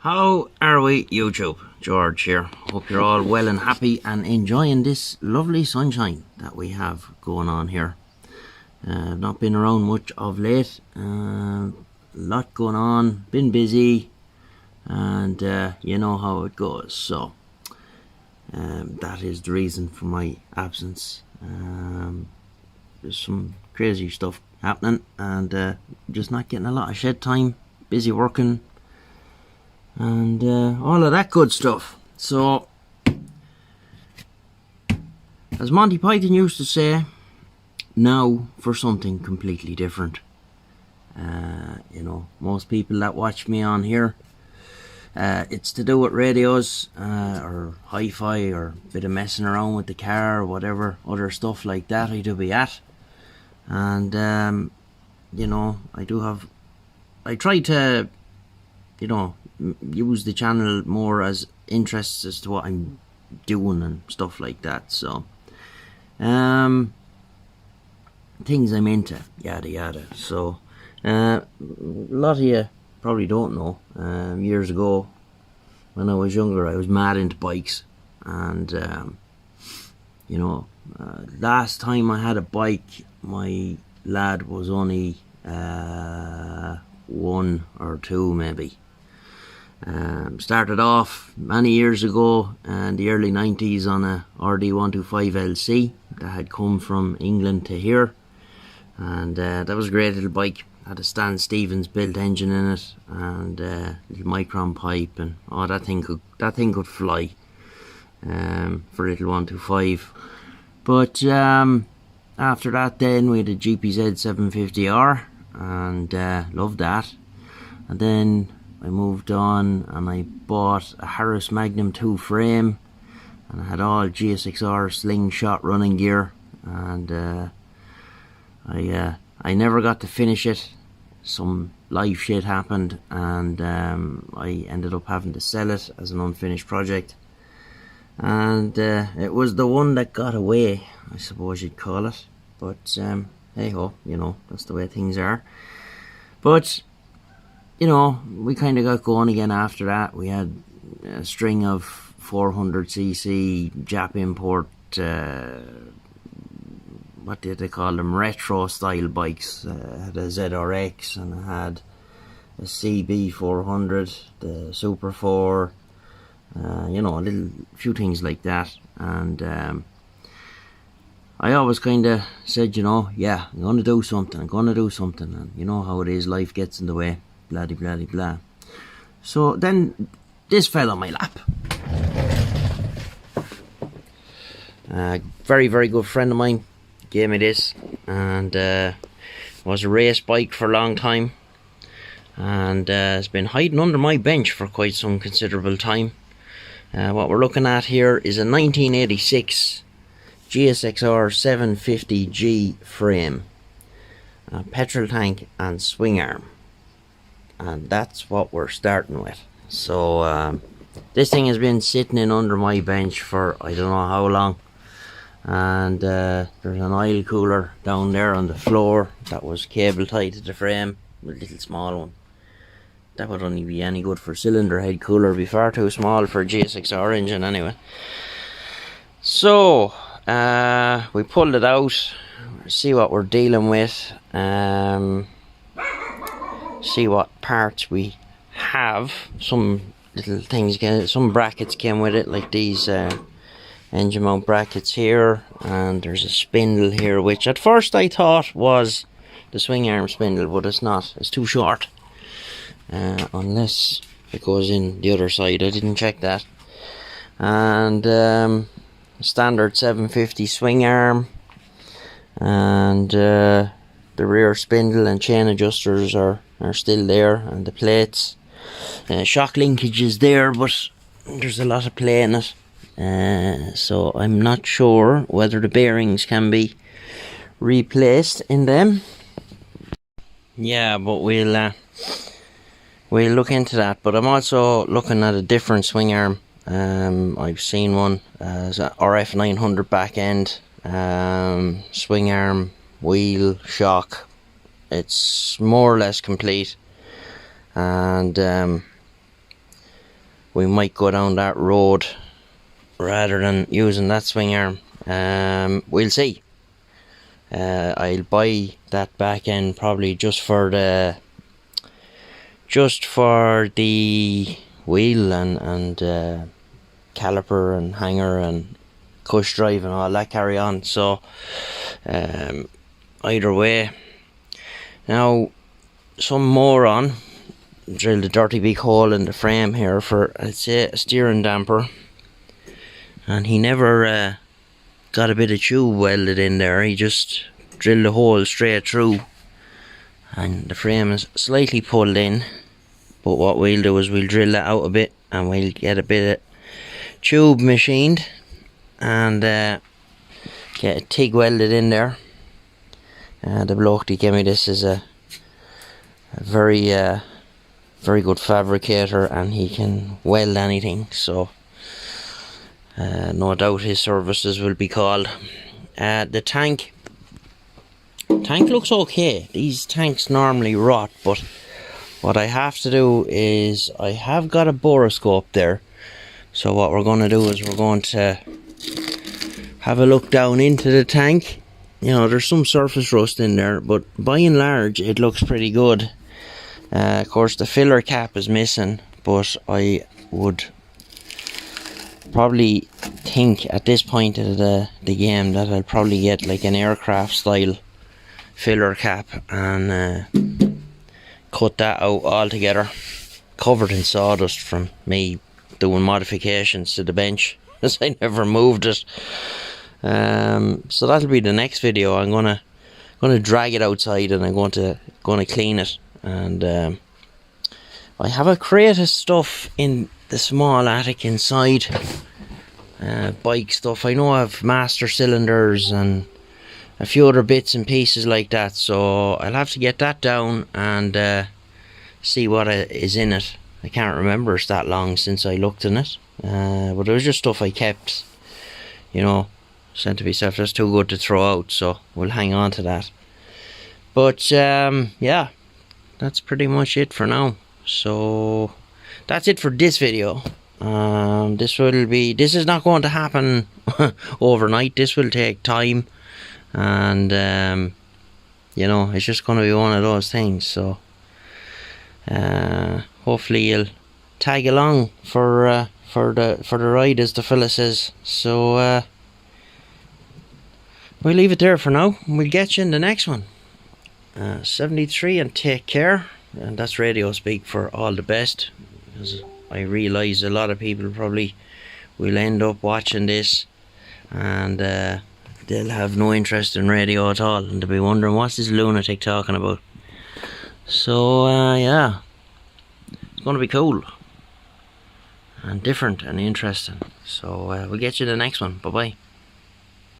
How are we, YouTube? George here. Hope you're all well and happy and enjoying this lovely sunshine that we have going on here. I've not been around much of late. A lot going on, been busy, and you know how it goes. So that is the reason for my absence. There's some crazy stuff happening, and just not getting a lot of shed time. Busy working and all of that good stuff. So, as Monty Python used to say, now for something completely different. You know, most people that watch me on here, it's to do with radios or hi-fi or a bit of messing around with the car or whatever other stuff like that I do be at. And you know, I try to, you know, use the channel more as interests as to what I'm doing and stuff like that. So things I'm into, yada yada. So a lot of you probably don't know, years ago when I was younger I was mad into bikes, and you know, last time I had a bike my lad was only 1 or 2 maybe. Started off many years ago in the early 90s on a RD125LC that had come from England to here, and that was a great little bike. Had a Stan Stevens built engine in it, and little micron pipe, and that thing could fly for a little 125. But after that then we had a GPZ-750R, and loved that. And then I moved on and I bought a Harris Magnum 2 frame, and I had all gsx-r slingshot running gear, and I never got to finish it. Some life shit happened, and I ended up having to sell it as an unfinished project, and it was the one that got away, I suppose you'd call it. But hey ho, you know, that's the way things are. But you know, we kind of got going again after that. We had a string of 400cc Jap import, what did they call them, retro style bikes. I had a ZRX, and I had a CB400, the Super 4, you know, a few things like that. And I always kind of said, you know, yeah, I'm going to do something, and you know how it is, life gets in the way. Blah de blah de blah. So then this fell on my lap. Very, very good friend of mine gave me this, and was a race bike for a long time, and it's been hiding under my bench for quite some considerable time. What we're looking at here is a 1986 gsx-r 750G frame, petrol tank and swing arm. And that's what we're starting with. So this thing has been sitting in under my bench for I don't know how long, and there's an oil cooler down there on the floor that was cable tied to the frame, a little small one. That would only be any good for cylinder head cooler, be far too small for a gsx-r engine anyway. So we pulled it out, see what we're dealing with, see what parts we have. Some little things, some brackets came with it, like these engine mount brackets here, and there's a spindle here, which at first I thought was the swing arm spindle, but it's not. It's too short, unless it goes in the other side. I didn't check that. And standard 750 swing arm, and the rear spindle and chain adjusters are still there, and the plates. Shock linkage is there, but there's a lot of play in it, so I'm not sure whether the bearings can be replaced in them. Yeah, but we'll look into that. But I'm also looking at a different swing arm. I've seen one as a RF 900 back end, swing arm, wheel, shock. It's more or less complete, and we might go down that road rather than using that swing arm. We'll see. I'll buy that back end probably just for the wheel and caliper and hanger and cush drive and all that carry on. So either way, now some moron drilled a dirty big hole in the frame here for, I'd say, a steering damper, and he never got a bit of tube welded in there. He just drilled a hole straight through, and the frame is slightly pulled in. But what we'll do is we'll drill that out a bit, and we'll get a bit of tube machined and get a TIG welded in there. The bloke that gave me this is a very good fabricator, and he can weld anything, so no doubt his services will be called. The tank looks okay. These tanks normally rot, but what I have to do is I have got a boroscope there, so what we're going to do is we're going to have a look down into the tank. You know, there's some surface rust in there, but by and large it looks pretty good. Of course the filler cap is missing, but I would probably think at this point of the game that I'll probably get like an aircraft style filler cap and cut that out altogether, covered in sawdust from me doing modifications to the bench as I never moved it. So that'll be the next video. I'm gonna drag it outside and I'm going to clean it. And I have a crate of stuff in the small attic inside, bike stuff. I know I have master cylinders and a few other bits and pieces like that, so I'll have to get that down and see what is in it. I can't remember, it's that long since I looked in it, but it was just stuff I kept, you know, said to myself that's too good to throw out, so we'll hang on to that. But yeah, that's pretty much it for now. So that's it for this video. This is not going to happen overnight. This will take time, and you know, it's just going to be one of those things. So hopefully you'll tag along for the ride, as the fella says. So we'll leave it there for now. We'll get you in the next one. 73, and take care. And that's radio speak for all the best, because I realise a lot of people probably will end up watching this and they'll have no interest in radio at all, and they'll be wondering what's this lunatic talking about. So yeah, it's going to be cool and different and interesting. So we'll get you the next one. Bye bye.